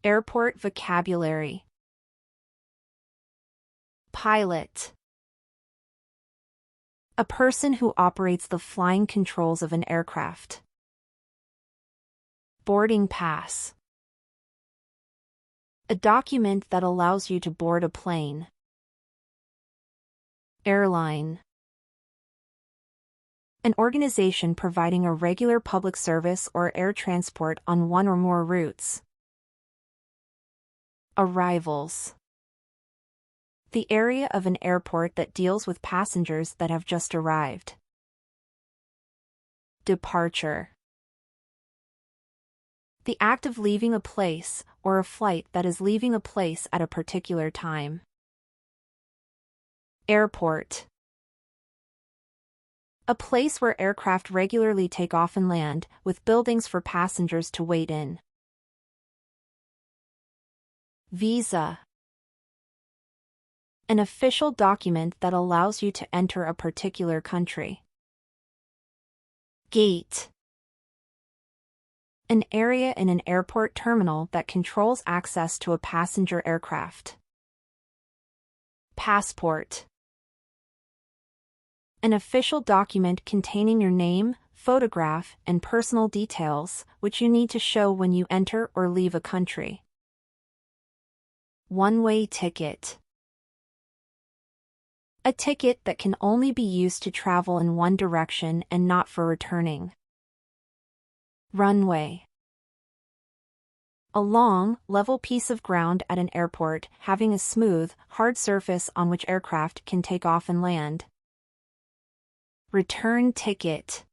Airport vocabulary. Pilot. A person who operates the flying controls of an aircraft. Boarding pass. A document that allows you to board a plane. Airline. An organization providing a regular public service or air transport on one or more routes. Arrivals. The area of an airport that deals with passengers that have just arrived. Departure. The act of leaving a place, or a flight that is leaving a place at a particular time. Airport. A place where aircraft regularly take off and land, with buildings for passengers to wait in. Visa. An official document that allows you to enter a particular country. Gate. An area in an airport terminal that controls access to a passenger aircraft. Passport. An official document containing your name, photograph, and personal details, which you need to show when you enter or leave a country. One-way ticket. A ticket that can only be used to travel in one direction and not for returning. Runway. A long, level piece of ground at an airport having a smooth, hard surface on which aircraft can take off and land. Return ticket.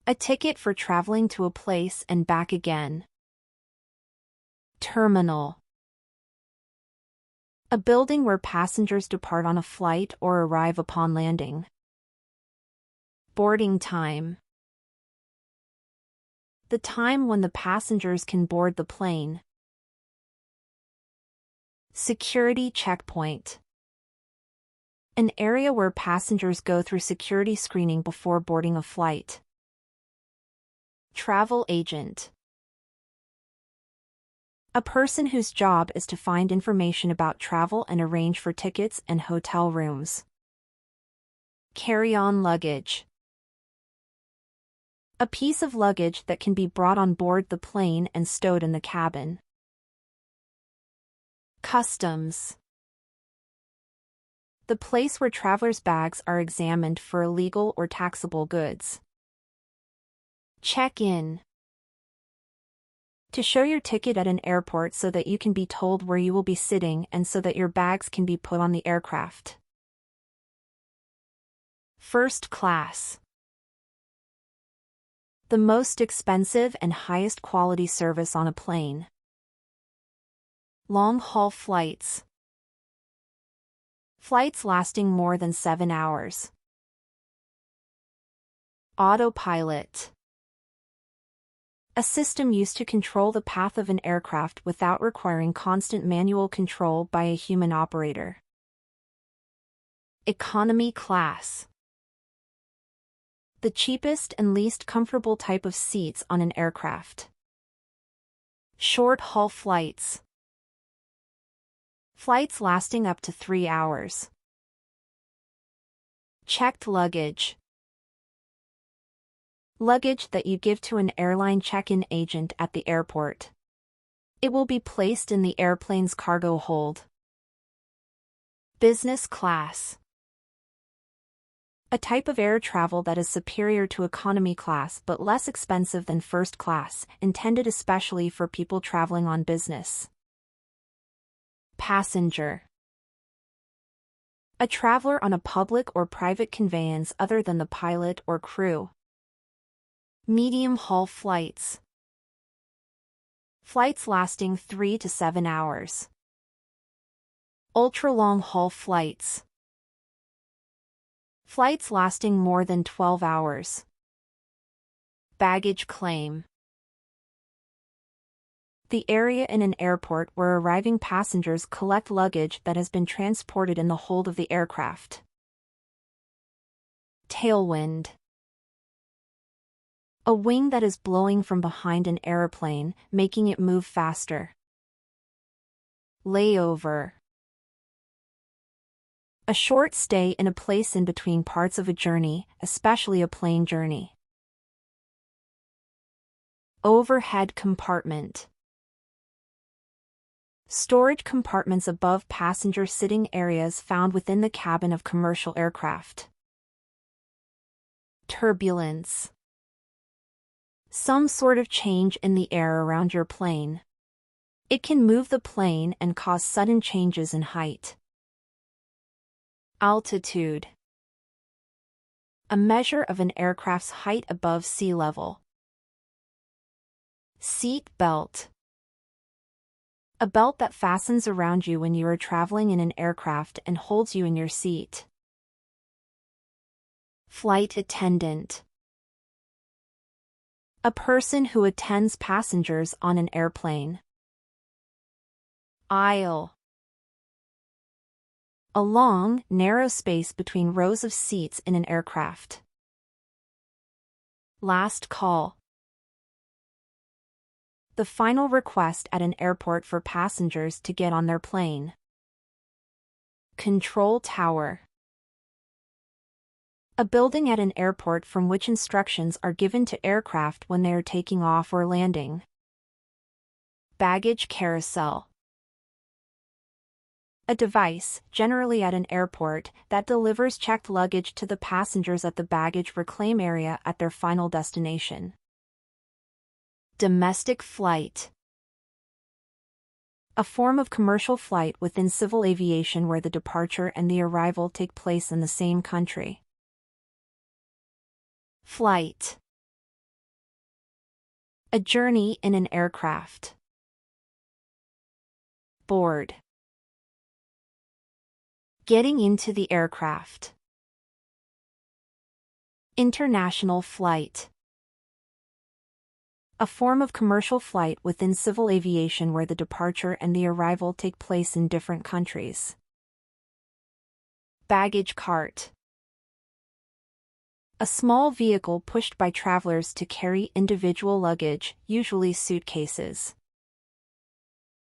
A ticket for traveling to a place and back again. Terminal. A building where passengers depart on a flight or arrive upon landing. Boarding time. The time when the passengers can board the plane. Security checkpoint. An area where passengers go through security screening before boarding a flight. Travel agent. A person whose job is to find information about travel and arrange for tickets and hotel rooms. Carry-on luggage. A piece of luggage that can be brought on board the plane and stowed in the cabin. Customs. The place where travelers' bags are examined for illegal or taxable goods. Check-in. To show your ticket at an airport so that you can be told where you will be sitting and so that your bags can be put on the aircraft. First class. The most expensive and highest quality service on a plane. Long-haul flights. Flights lasting more than 7 hours. Autopilot. A system used to control the path of an aircraft without requiring constant manual control by a human operator. Economy class. The cheapest and least comfortable type of seats on an aircraft. Short-haul flights. Flights lasting up to 3 hours. Checked luggage. Luggage that you give to an airline check-in agent at the airport. It will be placed in the airplane's cargo hold. Business class. A type of air travel that is superior to economy class but less expensive than first class, intended especially for people traveling on business. Passenger. A traveler on a public or private conveyance other than the pilot or crew. Medium-haul flights. Flights lasting 3 to 7 hours. Ultra-long-haul flights. Flights lasting more than 12 hours. Baggage claim. The area in an airport where arriving passengers collect luggage that has been transported in the hold of the aircraft. Tailwind. A wing that is blowing from behind an airplane, making it move faster. Layover. A short stay in a place in between parts of a journey, especially a plane journey. Overhead compartment. Storage compartments above passenger sitting areas found within the cabin of commercial aircraft. Turbulence. Some sort of change in the air around your plane. It can move the plane and cause sudden changes in height. Altitude. A measure of an aircraft's height above sea level. Seat belt. A belt that fastens around you when you are traveling in an aircraft and holds you in your seat. Flight attendant. A person who attends passengers on an airplane. Aisle. A long, narrow space between rows of seats in an aircraft. Last call. The final request at an airport for passengers to get on their plane. Control tower. A building at an airport from which instructions are given to aircraft when they are taking off or landing. Baggage carousel. A device, generally at an airport, that delivers checked luggage to the passengers at the baggage reclaim area at their final destination. Domestic flight. A form of commercial flight within civil aviation where the departure and the arrival take place in the same country. Flight. A journey in an aircraft. Board. Getting into the aircraft. International flight. A form of commercial flight within civil aviation where the departure and the arrival take place in different countries. Baggage cart. A small vehicle pushed by travelers to carry individual luggage, usually suitcases.